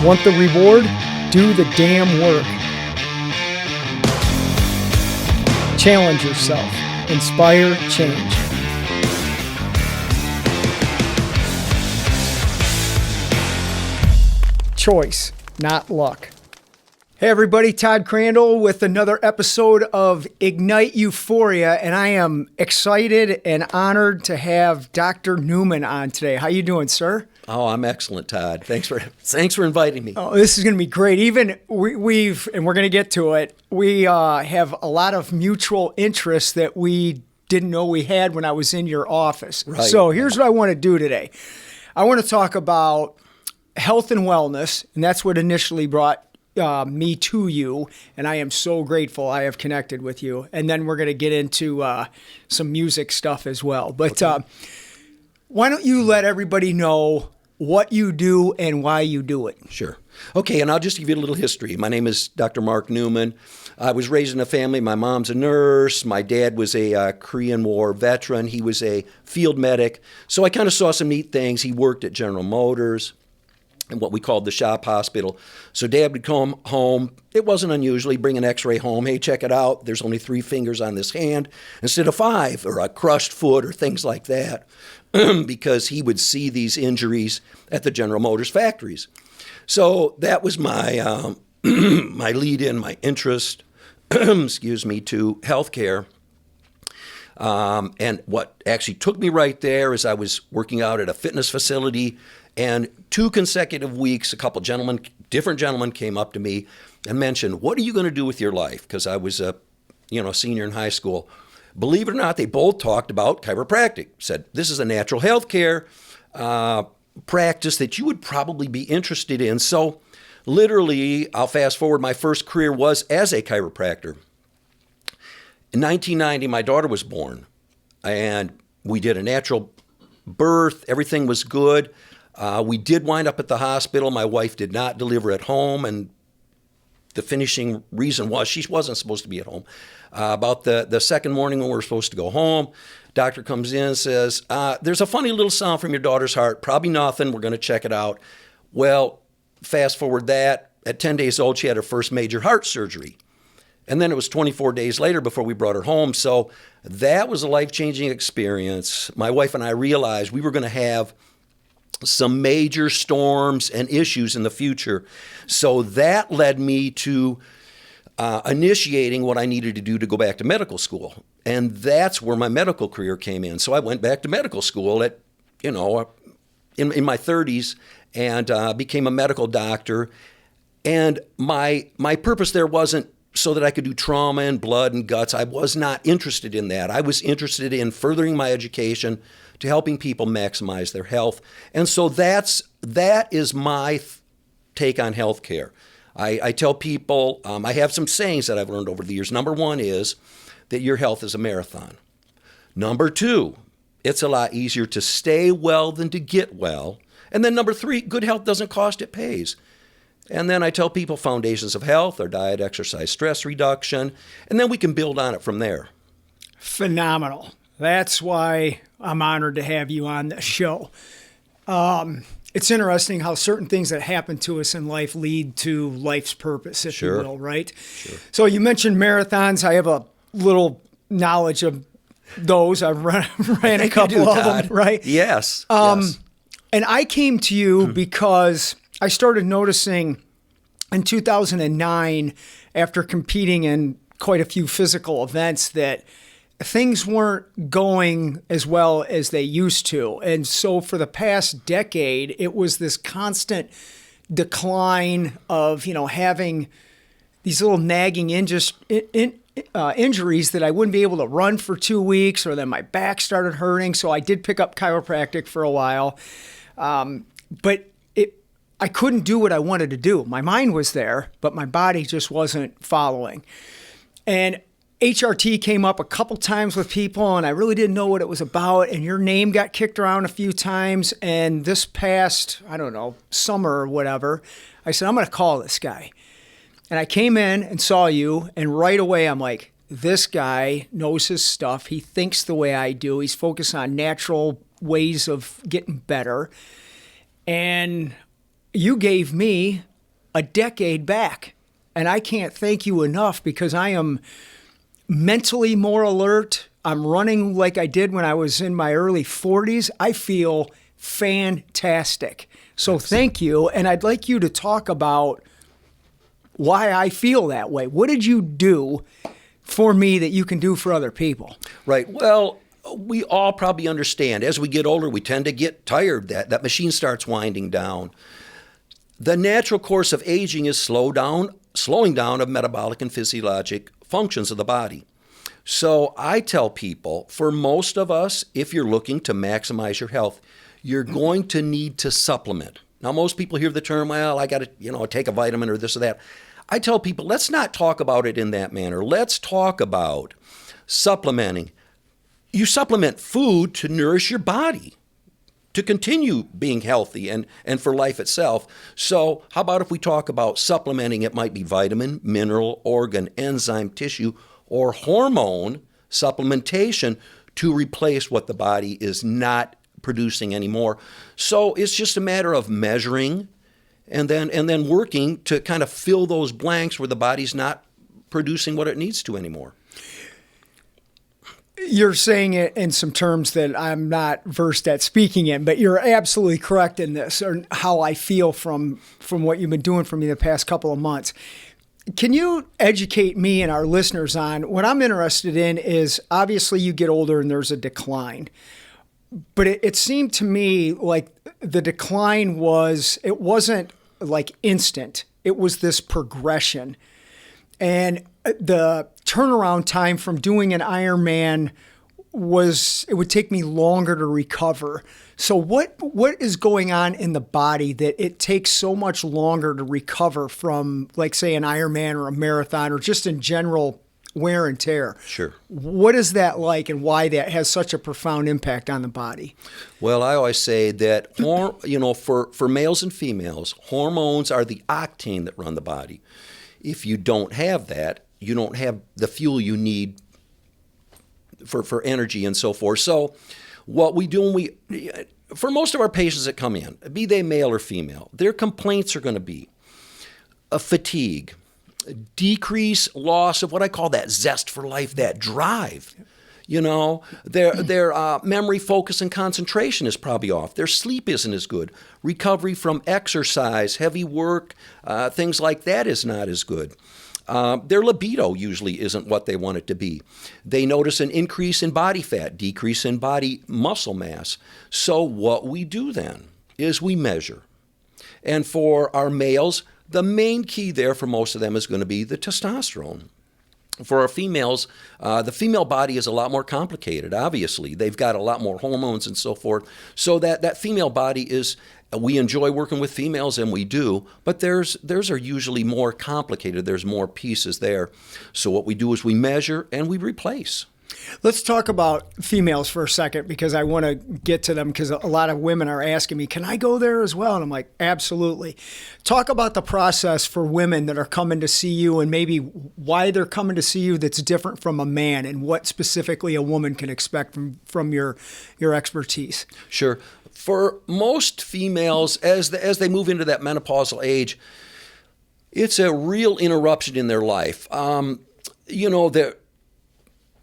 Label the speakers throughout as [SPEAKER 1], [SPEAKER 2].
[SPEAKER 1] Want the reward? Do the damn work. Challenge yourself. Inspire change. Choice, not luck. Hey everybody, Todd Crandell with another episode of Ignite Euphoria, and I am excited and honored to have Dr. Neumann on today. How you doing, sir?
[SPEAKER 2] Oh, I'm excellent, Todd. Thanks for inviting me.
[SPEAKER 1] Oh, this is going to be great. Even we've and we're going to get to it. We have a lot of mutual interests that we didn't know we had when I was in your office.
[SPEAKER 2] Right.
[SPEAKER 1] So here's what I want to do today. I want to talk about health and wellness, and that's what initially brought me to you, and I am so grateful I have connected with you. And then we're going to get into some music stuff as well. But okay. Why don't you let everybody know what you do and why you do it?
[SPEAKER 2] Sure. Okay, and I'll just give you a little history. My name is Dr. Mark Neumann. I was raised in a family. My mom's a nurse. My dad was a Korean War veteran. He was a field medic. So I kind of saw some neat things. He worked at General Motors and what we called the shop hospital. So Dad would come home. It wasn't unusual. He'd bring an x-ray home. Hey, check it out. There's only 3 fingers on this hand instead of 5, or a crushed foot or things like that, because he would see these injuries at the General Motors factories. So that was my my lead-in, my interest, excuse me, to healthcare. And what actually took me right there is I was working out at a fitness facility, and 2 consecutive weeks, a couple different gentlemen came up to me and mentioned, "What are you going to do with your life?" Because I was a senior in high school. Believe it or not, they both talked about chiropractic. Said, this is a natural health care practice that you would probably be interested in. So literally, I'll fast forward, my first career was as a chiropractor. In 1990, my daughter was born, and we did a natural birth. Everything was good. We did wind up at the hospital. My wife did not deliver at home, and the finishing reason was she wasn't supposed to be at home. About the second morning when we were supposed to go home, doctor comes in and says, there's a funny little sound from your daughter's heart. Probably nothing. We're going to check it out. Well, fast forward that. At 10 days old, she had her first major heart surgery. And then it was 24 days later before we brought her home. So that was a life-changing experience. My wife and I realized we were going to have some major storms and issues in the future. So that led me to initiating what I needed to do to go back to medical school. And that's where my medical career came in. So I went back to medical school at, in my 30s and became a medical doctor. And my purpose there wasn't so that I could do trauma and blood and guts. I was not interested in that. I was interested in furthering my education to helping people maximize their health. And so that is my take on healthcare. I tell people, I have some sayings that I've learned over the years. Number 1 is that your health is a marathon. Number 2, it's a lot easier to stay well than to get well. And then number 3, good health doesn't cost, it pays. And then I tell people foundations of health are diet, exercise, stress reduction, and then we can build on it from there.
[SPEAKER 1] Phenomenal. That's why I'm honored to have you on the show. It's interesting how certain things that happen to us in life lead to life's purpose, if you will, right?
[SPEAKER 2] Sure.
[SPEAKER 1] So you mentioned marathons. I have a little knowledge of those. I've ran a couple of them, right?
[SPEAKER 2] Yes.
[SPEAKER 1] Yes. And I came to you because I started noticing in 2009, after competing in quite a few physical events, that things weren't going as well as they used to. And so for the past decade, it was this constant decline of, having these little nagging injuries that I wouldn't be able to run for 2 weeks, or then my back started hurting. So I did pick up chiropractic for a while. But I couldn't do what I wanted to do. My mind was there, but my body just wasn't following. And HRT came up a couple times with people, and I really didn't know what it was about. And your name got kicked around a few times. And this past, summer or whatever, I said, I'm going to call this guy. And I came in and saw you, and right away I'm like, this guy knows his stuff. He thinks the way I do. He's focused on natural ways of getting better. And you gave me a decade back. And I can't thank you enough because I am mentally more alert. I'm running like I did when I was in my early 40s. I feel fantastic. So thank you. And I'd like you to talk about why I feel that way. What did you do for me that you can do for other people?
[SPEAKER 2] Right. Well, we all probably understand as we get older, we tend to get tired. That machine starts winding down. The natural course of aging is slowing down of metabolic and physiologic functions of the body. So I tell people, for most of us, if you're looking to maximize your health, you're going to need to supplement. Now, most people hear the term, well, I got to, take a vitamin or this or that. I tell people, let's not talk about it in that manner. Let's talk about supplementing. You supplement food to nourish your body, to continue being healthy and for life itself. So how about if we talk about supplementing? It might be vitamin, mineral, organ, enzyme, tissue, or hormone supplementation to replace what the body is not producing anymore. So it's just a matter of measuring and then working to kind of fill those blanks where the body's not producing what it needs to anymore.
[SPEAKER 1] You're saying it in some terms that I'm not versed at speaking in, but you're absolutely correct in this, or how I feel from what you've been doing for me the past couple of months. Can you educate me and our listeners on what I'm interested in is obviously you get older and there's a decline. But it seemed to me like the decline it wasn't like instant. It was this progression. And the turnaround time from doing an Ironman it would take me longer to recover. So what is going on in the body that it takes so much longer to recover from, like, say, an Ironman or a marathon or just in general wear and tear?
[SPEAKER 2] Sure.
[SPEAKER 1] What is that like and why that has such a profound impact on the body?
[SPEAKER 2] Well, I always say that, for males and females, hormones are the octane that run the body. If you don't have that, you don't have the fuel you need for energy and so forth. So what we do for most of our patients that come in, be they male or female, their complaints are going to be a fatigue, decrease, loss of what I call that zest for life, that drive. Their memory, focus, and concentration is probably off. Their sleep isn't as good. Recovery from exercise, heavy work, things like that is not as good. Their libido usually isn't what they want it to be. They notice an increase in body fat, decrease in body muscle mass. So what we do then is we measure. And for our males, the main key there for most of them is going to be the testosterone. For our females, the female body is a lot more complicated, obviously. They've got a lot more hormones and so forth. So that female body we enjoy working with females, and we do, but theirs are usually more complicated. There's more pieces there. So what we do is we measure and we replace.
[SPEAKER 1] Let's talk about females for a second because I want to get to them because a lot of women are asking me, can I go there as well? And I'm like, absolutely. Talk about the process for women that are coming to see you and maybe why they're coming to see you that's different from a man and what specifically a woman can expect from your expertise.
[SPEAKER 2] Sure. For most females, as they move into that menopausal age, it's a real interruption in their life.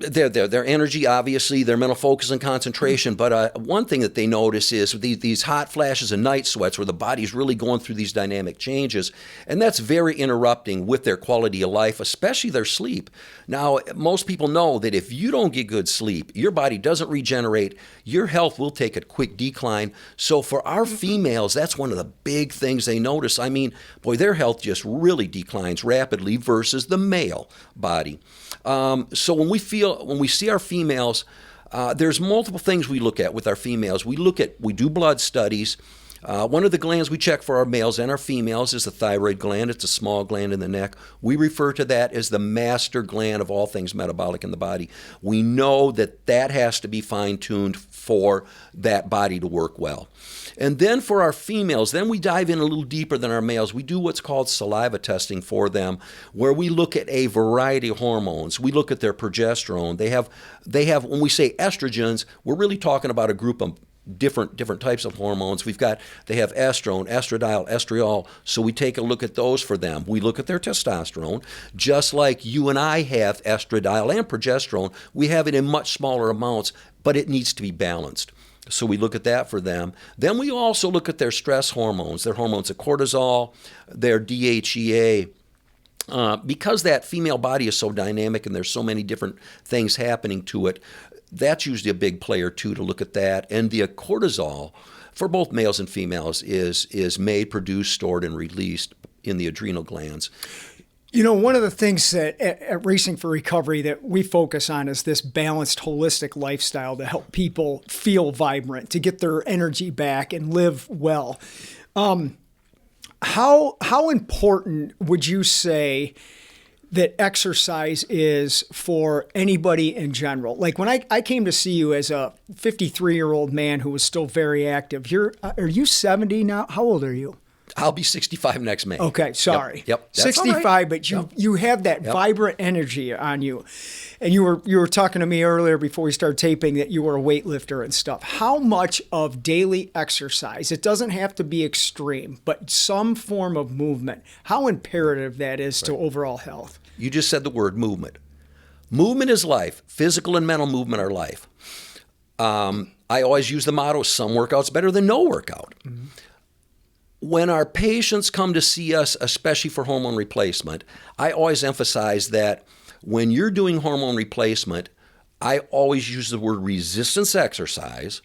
[SPEAKER 2] Their energy, obviously, their mental focus and concentration. But one thing that they notice is these hot flashes and night sweats where the body's really going through these dynamic changes. And that's very interrupting with their quality of life, especially their sleep. Now, most people know that if you don't get good sleep, your body doesn't regenerate, your health will take a quick decline. So for our females, that's one of the big things they notice. I mean, boy, their health just really declines rapidly versus the male body. So when we see our females, there's multiple things we look at with our females. We do blood studies. One of the glands we check for our males and our females is the thyroid gland. It's a small gland in the neck. We refer to that as the master gland of all things metabolic in the body. We know that has to be fine-tuned for that body to work well. And then for our females, then we dive in a little deeper than our males. We do what's called saliva testing for them, where we look at a variety of hormones. We look at their progesterone. They have when we say estrogens, we're really talking about a group of different types of hormones. They have estrone, estradiol, estriol. So we take a look at those for them. We look at their testosterone, just like you and I have estradiol and progesterone. We have it in much smaller amounts, but it needs to be balanced. So we look at that for them. Then we also look at their stress hormones, their hormones of cortisol, their DHEA. Because that female body is so dynamic and there's so many different things happening to it, that's usually a big player too, to look at that. And the cortisol for both males and females is made, produced, stored, and released in the adrenal glands.
[SPEAKER 1] You know, one of the things that at Racing for Recovery that we focus on is this balanced, holistic lifestyle to help people feel vibrant, to get their energy back and live well. How important would you say that exercise is for anybody in general? Like when I came to see you as a 53-year-old man who was still very active, are you 70 now? How old are you?
[SPEAKER 2] I'll be 65 next May.
[SPEAKER 1] Okay, sorry.
[SPEAKER 2] Yep.
[SPEAKER 1] 65, right. But you have that vibrant energy on you. And you were talking to me earlier before we started taping that you were a weightlifter and stuff. How much of daily exercise, it doesn't have to be extreme, but some form of movement, how imperative that is to overall health?
[SPEAKER 2] You just said the word movement. Movement is life. Physical and mental movement are life. I always use the motto, some workout's better than no workout. Mm-hmm. When our patients come to see us, especially for hormone replacement, I always emphasize that when you're doing hormone replacement, I always use the word resistance exercise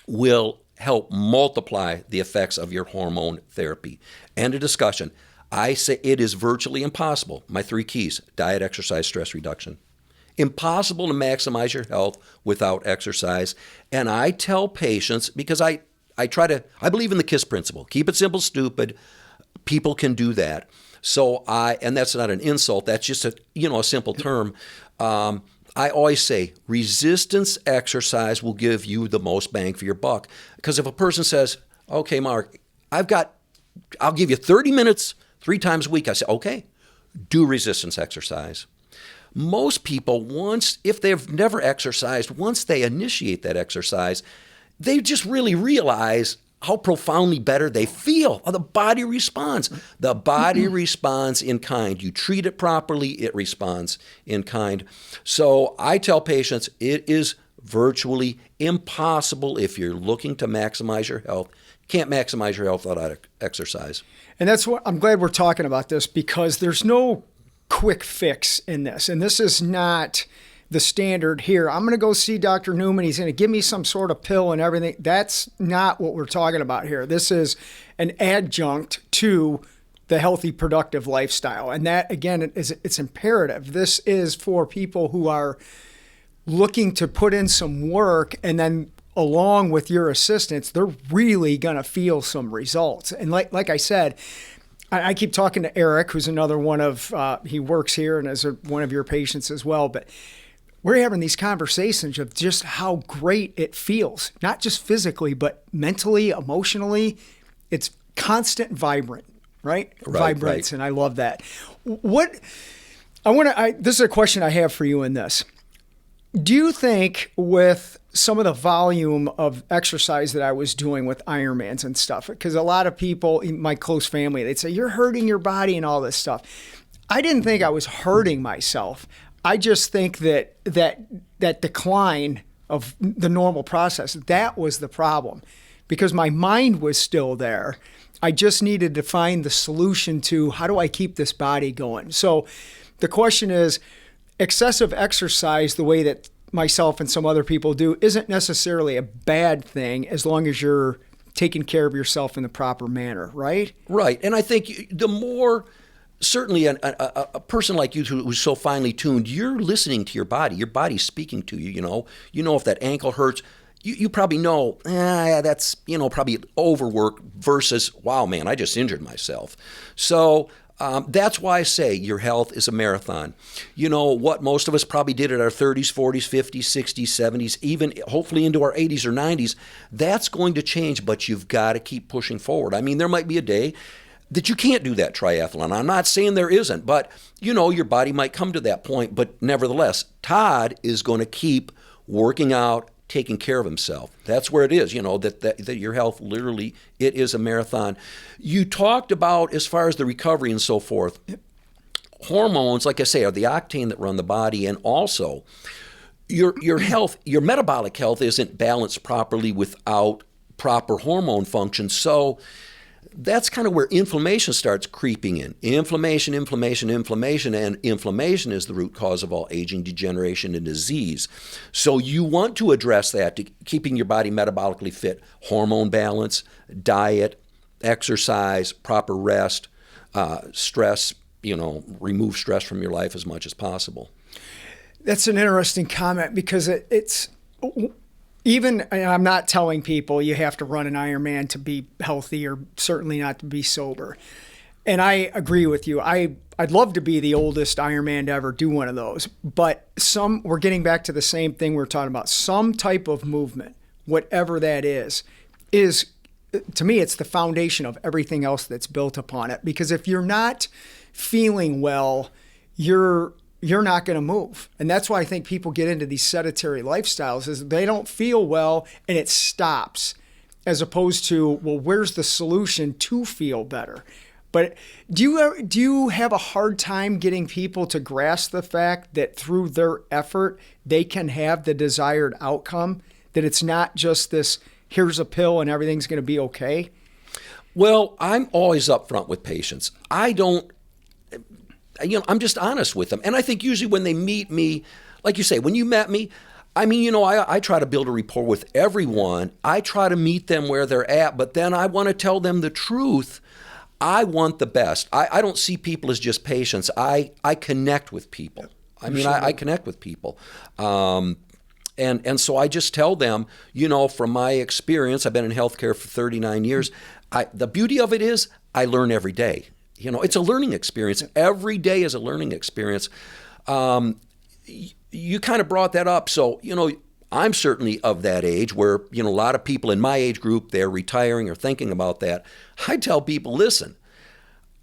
[SPEAKER 2] will help multiply the effects of your hormone therapy. End of discussion. I say it is virtually impossible. My 3 keys: diet, exercise, stress reduction. Impossible to maximize your health without exercise. And I tell patients, because I believe in the KISS principle. Keep it simple, stupid. People can do that. So and that's not an insult. That's just a simple term. I always say resistance exercise will give you the most bang for your buck. Because if a person says, okay, Mark, I'll give you 30 minutes 3 times a week. I say, okay, do resistance exercise. Most people, if they've never exercised, once they initiate that exercise, they just really realize how profoundly better they feel. The body responds. The body responds in kind. You treat it properly, it responds in kind. So I tell patients it is virtually impossible if you're looking to maximize your health. Can't maximize your health without exercise. And
[SPEAKER 1] that's what I'm glad we're talking about this, because there's no quick fix in this. And this is not the standard here. I'm going to go see Dr. Neumann. He's going to give me some sort of pill and everything. That's not what we're talking about here. This is an adjunct to the healthy, productive lifestyle. And that, again, it's imperative. This is for people who are looking to put in some work, and then along with your assistance, they're really going to feel some results. And like I said, I keep talking to Eric, who's another one of, he works here and is one of your patients as well, but we're having these conversations of just how great it feels, not just physically, but mentally, emotionally. It's constant vibrant, right? Vibrance, right. And I love that. This is a question I have for you in this. Do you think with some of the volume of exercise that I was doing with Ironmans and stuff, because a lot of people in my close family, they'd say, you're hurting your body and all this stuff. I didn't think I was hurting myself. I just think that decline of the normal process, that was the problem, because my mind was still there. I just needed to find the solution to how do I keep this body going? So the question is, excessive exercise, the way that myself and some other people do, isn't necessarily a bad thing as long as you're taking care of yourself in the proper manner, right? Right. And I think the more... Certainly, a person like you who's so finely tuned, you're listening to your body. Your body's speaking to you. You know if that ankle hurts. You probably know that's probably overwork versus wow, man, I just injured myself. So that's why I say your health is a marathon. You know what most of us probably did at our 30s, 40s, 50s, 60s, 70s, even hopefully into our 80s or 90s. That's going to change, but you've got to keep pushing forward. I mean, there might be a day that you can't do that triathlon. I'm not saying there isn't, but your body might come to that point. But nevertheless, Todd is going to keep working out,
[SPEAKER 2] taking care of himself. That's where it is, that your health literally, it is a marathon. You talked about, as far as the recovery and so forth, hormones, like I say, are the octane that run the body, and also your health, your metabolic health isn't balanced properly without proper hormone function. So that's kind of where inflammation starts creeping in. Inflammation, and inflammation is the root cause of all aging, degeneration, and disease. So you want to address that, to keeping your body metabolically fit, hormone balance, diet, exercise, proper rest, stress, remove stress from your life as much as possible.
[SPEAKER 1] That's an interesting comment, because it's even, I'm not telling people you have to run an Ironman to be healthy, or certainly not to be sober. And I agree with you. I'd love to be the oldest Ironman to ever do one of those. But we're getting back to the same thing we're talking about. Some type of movement, whatever that is, to me, it's the foundation of everything else that's built upon it. Because if you're not feeling well, you're not going to move. And that's why I think people get into these sedentary lifestyles, is they don't feel well and it stops, as opposed to, well, where's the solution to feel better? But do you have a hard time getting people to grasp the fact that through their effort, they can have the desired outcome, that it's not just this, here's a pill and everything's going to be okay?
[SPEAKER 2] Well, I'm always upfront with patients. I'm just honest with them. And I think usually when they meet me, like you say, when you met me, I try to build a rapport with everyone. I try to meet them where they're at, but then I want to tell them the truth. I want the best. I don't see people as just patients. I connect with people. I connect with people. And so I just tell them, from my experience, I've been in healthcare for 39 years. The beauty of it is I learn every day. It's a learning experience. Every day is a learning experience. You kind of brought that up. So, I'm certainly of that age where, a lot of people in my age group, they're retiring or thinking about that. I tell people, listen,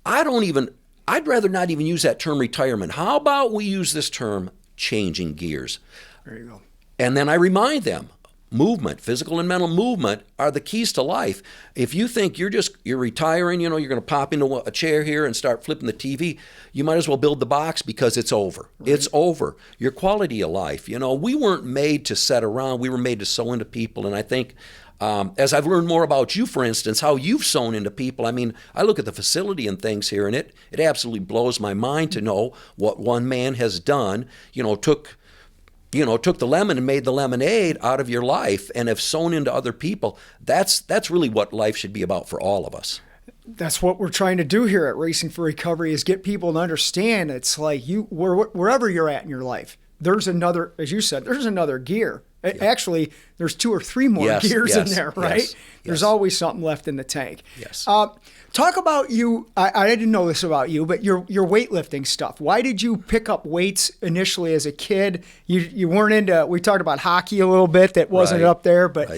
[SPEAKER 2] I'd rather not even use that term retirement. How about we use this term changing gears?
[SPEAKER 1] There you go.
[SPEAKER 2] And then I remind them, movement, physical and mental movement, are the keys to life. If you think you're retiring, you're going to pop into a chair here and start flipping the TV, you might as well build the box, because it's over. Right. It's over. Your quality of life, we weren't made to sit around. We were made to sow into people. And I think as I've learned more about you, for instance, how you've sown into people, I look at the facility and things here, and it absolutely blows my mind to know what one man has done, took the lemon and made the lemonade out of your life, and have sown into other people. That's really what life should be about for all of us.
[SPEAKER 1] That's what we're trying to do here at Racing for Recovery, is get people to understand it's like wherever you're at in your life, there's another, as you said, there's another gear. Yeah. Actually, there's 2 or 3 more gears in there, right? Yes, there's always something left in the tank.
[SPEAKER 2] Yes.
[SPEAKER 1] Talk about you. I didn't know this about you, but your weightlifting stuff. Why did you pick up weights initially as a kid? You weren't into, we talked about hockey a little bit, that wasn't up there, but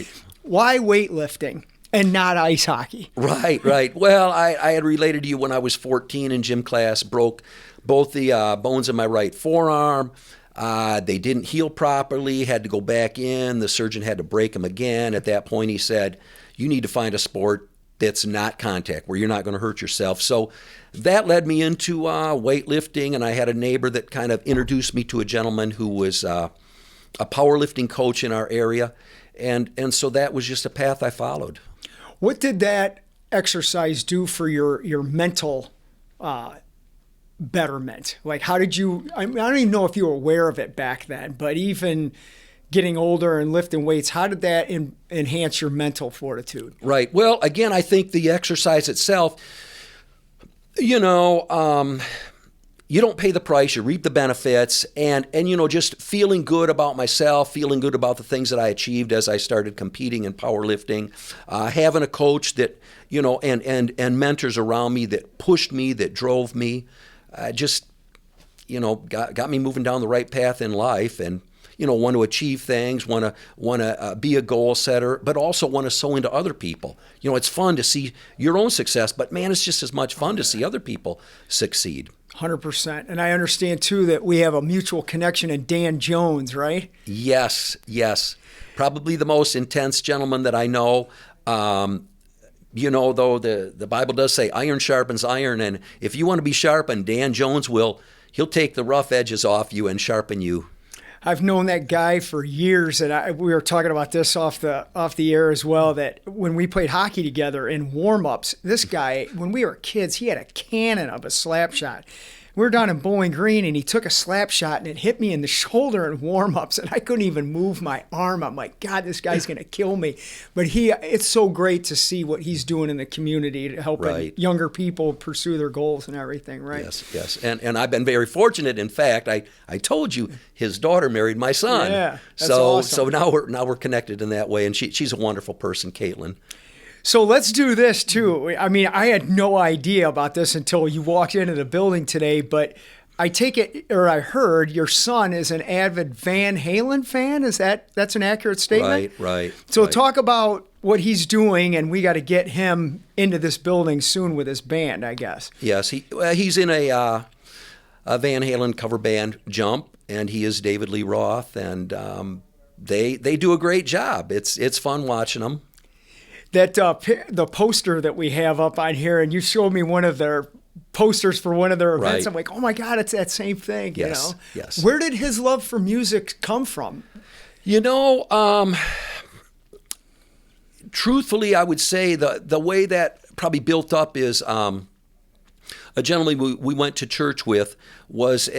[SPEAKER 1] why weightlifting and not ice hockey?
[SPEAKER 2] Right. Well, I had related to you when I was 14 in gym class, broke both the bones in my right forearm. They didn't heal properly, had to go back in. The surgeon had to break them again. At that point, he said, you need to find a sport that's not contact, where you're not going to hurt yourself. So that led me into weightlifting, and I had a neighbor that kind of introduced me to a gentleman who was a powerlifting coach in our area, and so that was just a path I followed.
[SPEAKER 1] What did that exercise do for your mental betterment? Like, how did you, I don't even know if you were aware of it back then, but even getting older and lifting weights, how did that enhance your mental fortitude?
[SPEAKER 2] Right. Well, again, I think the exercise itself, you don't pay the price, you reap the benefits, and just feeling good about myself, feeling good about the things that I achieved as I started competing in powerlifting, having a coach that, and mentors around me that pushed me, that drove me, got me moving down the right path in life, and want to achieve things, want to be a goal setter, but also want to sow into other people. It's fun to see your own success, but man, it's just as much fun to see other people succeed.
[SPEAKER 1] 100%. And I understand too that we have a mutual connection in Dan Jones, right?
[SPEAKER 2] Yes, yes. Probably the most intense gentleman that I know. Though the Bible does say iron sharpens iron, and if you want to be sharpened, Dan Jones he'll take the rough edges off you and sharpen you.
[SPEAKER 1] I've known that guy for years, and we were talking about this off the air as well, that when we played hockey together in warm-ups, this guy, when we were kids, he had a cannon of a slap shot. We were down in Bowling Green, and he took a slap shot, and it hit me in the shoulder in warm-ups, and I couldn't even move my arm. I'm like, God, this guy's going to kill me. But it's so great to see what he's doing in the community to help younger people pursue their goals and everything, right?
[SPEAKER 2] Yes. And I've been very fortunate. In fact, I told you his daughter married my son.
[SPEAKER 1] Yeah, that's awesome.
[SPEAKER 2] So now we're connected in that way, and she's a wonderful person, Caitlin.
[SPEAKER 1] So let's do this too. I mean, I had no idea about this until you walked into the building today, but I take it, or I heard, your son is an avid Van Halen fan. That's an accurate statement?
[SPEAKER 2] Right.
[SPEAKER 1] So talk about what he's doing, and we got to get him into this building soon with his band, I guess.
[SPEAKER 2] Yes, he's in a Van Halen cover band, Jump, and he is David Lee Roth, and they do a great job. It's fun watching them.
[SPEAKER 1] That the poster that we have up on here, and you showed me one of their posters for one of their events.
[SPEAKER 2] Right.
[SPEAKER 1] I'm like, oh my God, it's that same thing.
[SPEAKER 2] Yes,
[SPEAKER 1] you know?
[SPEAKER 2] yes.
[SPEAKER 1] Where did his love for music come from?
[SPEAKER 2] Truthfully, I would say the way that probably built up is a gentleman we went to church with was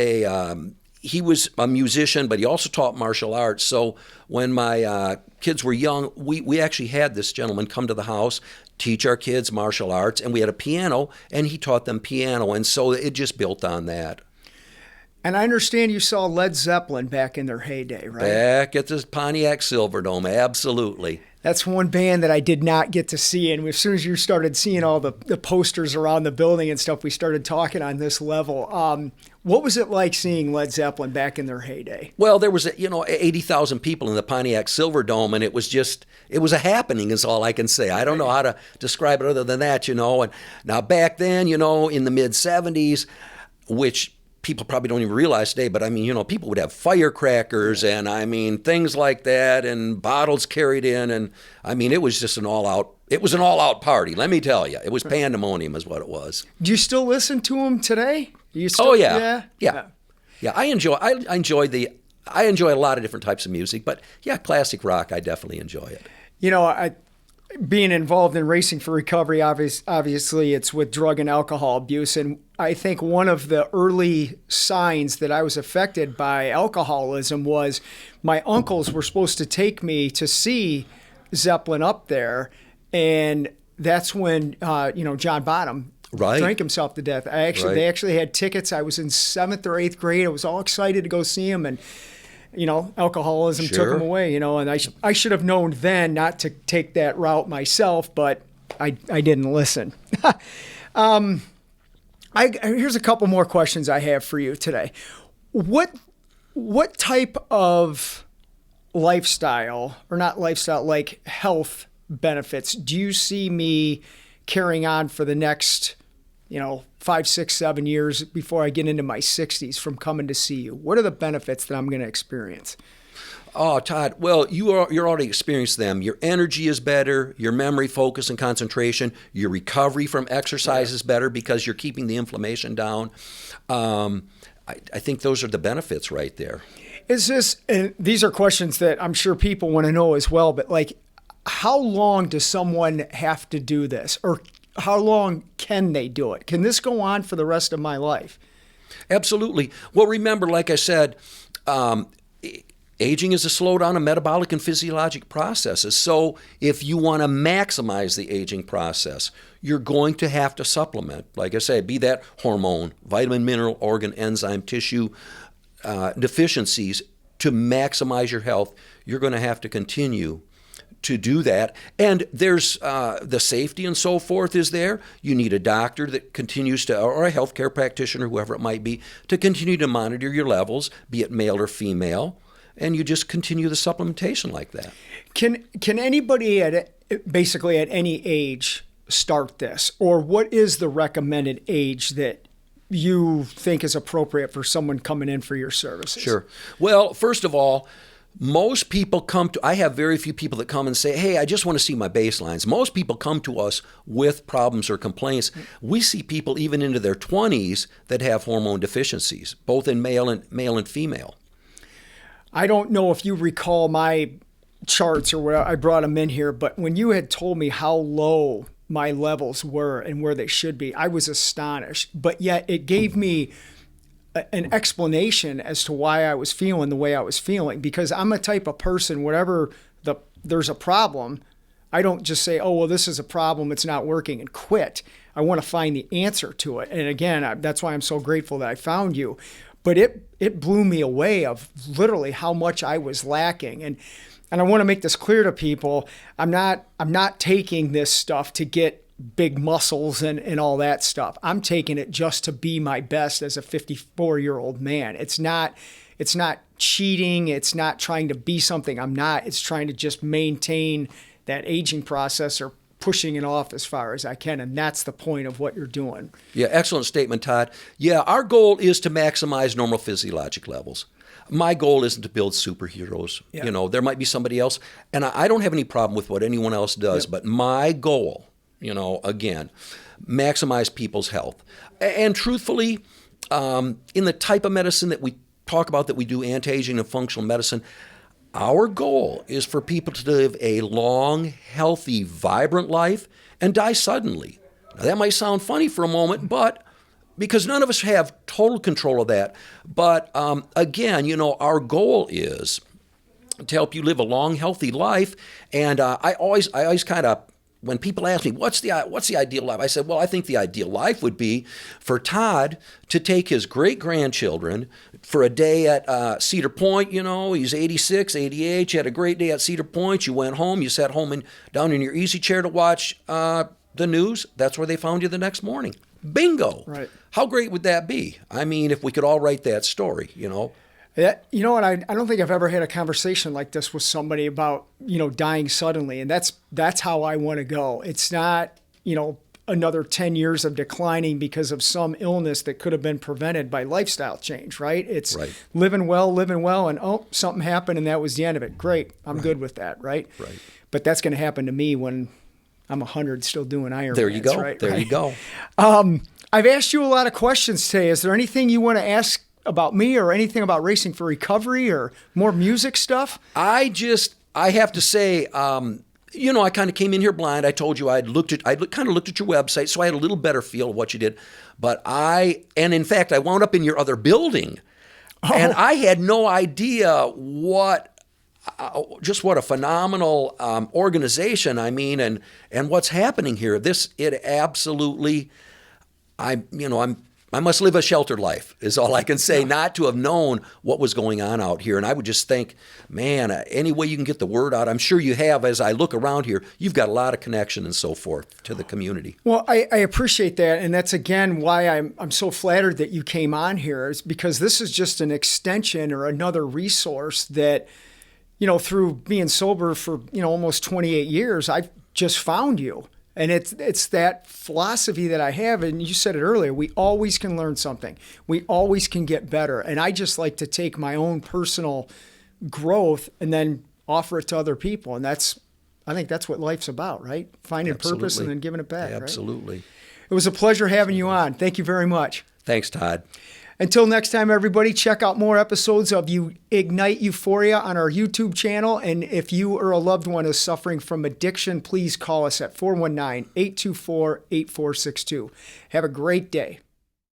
[SPEAKER 2] he was a musician, but he also taught martial arts. So when my kids were young, we actually had this gentleman come to the house, teach our kids martial arts, and we had a piano, and he taught them piano, and so it just built on that.
[SPEAKER 1] And I understand you saw Led Zeppelin back in their heyday, right?
[SPEAKER 2] Back at the Pontiac Silverdome, absolutely.
[SPEAKER 1] That's one band that I did not get to see. And as soon as you started seeing all the posters around the building and stuff, we started talking on this level. What was it like seeing Led Zeppelin back in their heyday?
[SPEAKER 2] Well, there was 80,000 people in the Pontiac Silverdome, and it was a happening is all I can say. I don't know how to describe it other than that, And now back then, in the mid-'70s, which people probably don't even realize today, but I mean, people would have firecrackers and I mean, things like that and bottles carried in. And I mean, it was just an all out party. Let me tell you, it was pandemonium is what it was.
[SPEAKER 1] Do you still listen to them today?
[SPEAKER 2] Yeah. I enjoy a lot of different types of music, but yeah, classic rock, I definitely enjoy it.
[SPEAKER 1] Being involved in Racing for Recovery, obviously it's with drug and alcohol abuse. And I think one of the early signs that I was affected by alcoholism was my uncles were supposed to take me to see Zeppelin up there. And that's when, John Bonham drank himself to death. They actually had tickets. I was in 7th or 8th grade. I was all excited to go see him. And alcoholism took him away, and I should have known then not to take that route myself, but I didn't listen. Here's a couple more questions I have for you today. What type of lifestyle, or not lifestyle, like health benefits do you see me carrying on for the next 5, 6, 7 years before I get into my 60s from coming to see you? What are the benefits that I'm going to experience?
[SPEAKER 2] Oh, Todd, well, you're already experienced them. Your energy is better, your memory, focus, and concentration. Your recovery from exercise is better because you're keeping the inflammation down. I think those are the benefits right there.
[SPEAKER 1] These are questions that I'm sure people want to know as well, but how long does someone have to do this? Or how long can they do it? Can this go on for the rest of my life?
[SPEAKER 2] Absolutely. Well, remember, like I said, aging is a slowdown of metabolic and physiologic processes. So if you want to maximize the aging process, you're going to have to supplement. Like I say, be that hormone, vitamin, mineral, organ, enzyme, tissue deficiencies to maximize your health. You're going to have to continue to do that. And there's the safety and so forth is there. You need a doctor that continues to, or a healthcare practitioner, whoever it might be, to continue to monitor your levels, be it male or female, and you just continue the supplementation like that. Can
[SPEAKER 1] anybody basically at any age start this? Or what is the recommended age that you think is appropriate for someone coming in for your services?
[SPEAKER 2] Sure. Well, first of all, most people I have very few people that come and say, hey, I just want to see my baselines. Most people come to us with problems or complaints. We see people even into their 20s that have hormone deficiencies, both in male and female.
[SPEAKER 1] I don't know if you recall my charts or where I brought them in here, but when you had told me how low my levels were and where they should be, I was astonished. But yet it gave me an explanation as to why I was feeling the way I was feeling, because I'm a type of person, whatever there's a problem, I don't just say, oh, well, this is a problem, it's not working, and quit. I want to find the answer to it. And again, that's why I'm so grateful that I found you. But it blew me away of literally how much I was lacking. And I want to make this clear to people. I'm not taking this stuff to get big muscles and all that stuff. I'm taking it just to be my best as a 54-year-old man. It's not cheating. It's not trying to be something I'm not. It's trying to just maintain that aging process or pushing it off as far as I can. And that's the point of what you're doing.
[SPEAKER 2] Yeah, excellent statement, Todd. Yeah, our goal is to maximize normal physiologic levels. My goal isn't to build superheroes.
[SPEAKER 1] Yeah.
[SPEAKER 2] You know, there might be somebody else, and I don't have any problem with what anyone else does, but my goal, you know, again, maximize people's health. And truthfully, in the type of medicine that we talk about, that we do, anti-aging and functional medicine, our goal is for people to live a long, healthy, vibrant life and die suddenly. Now, that might sound funny for a moment, but because none of us have total control of that. But again, you know, our goal is to help you live a long, healthy life. And I always kind of, when people ask me, what's the ideal life? I said, well, I think the ideal life would be for Todd to take his great-grandchildren for a day at Cedar Point. You know, he's 86, 88. You had a great day at Cedar Point. You went home. You sat home down in your easy chair to watch the news. That's where they found you the next morning. Bingo.
[SPEAKER 1] Right.
[SPEAKER 2] How great would that be? I mean, if we could all write that story, you know.
[SPEAKER 1] You know what? I don't think I've ever had a conversation like this with somebody about, you know, dying suddenly. And that's how I want to go. It's not, you know, another 10 years of declining because of some illness that could have been prevented by lifestyle change, right? It's living well, and oh, something happened and that was the end of it. Great. I'm good with that, right?
[SPEAKER 2] Right.
[SPEAKER 1] But that's going to happen to me when I'm 100 still doing Ironmans.
[SPEAKER 2] There you go.
[SPEAKER 1] Right?
[SPEAKER 2] There you go.
[SPEAKER 1] I've asked you a lot of questions today. Is there anything you want to ask about me or anything about Racing for Recovery or more music stuff?
[SPEAKER 2] I have to say, you know, I kind of came in here blind. I told you I kind of looked at your website, so I had a little better feel of what you did. And in fact, I wound up in your other building, and I had no idea just what a phenomenal organization. I mean, and what's happening here. It absolutely, I must live a sheltered life, is all I can say, not to have known what was going on out here. And I would just think, man, any way you can get the word out, I'm sure you have. As I look around here, you've got a lot of connection and so forth to the community.
[SPEAKER 1] Well, I appreciate that. And that's, again, why I'm so flattered that you came on here, is because this is just an extension or another resource that, you know, through being sober for, you know, almost 28 years, I've just found you. And it's that philosophy that I have, and you said it earlier, we always can learn something. We always can get better. And I just like to take my own personal growth and then offer it to other people. And I think that's what life's about, right? Finding purpose and then giving it back.
[SPEAKER 2] Absolutely.
[SPEAKER 1] Right? It was a pleasure having you on. Thank you very much.
[SPEAKER 2] Thanks, Todd.
[SPEAKER 1] Until next time, everybody, check out more episodes of Ignite Euphoria on our YouTube channel. And if you or a loved one is suffering from addiction, please call us at 419-824-8462. Have a great day.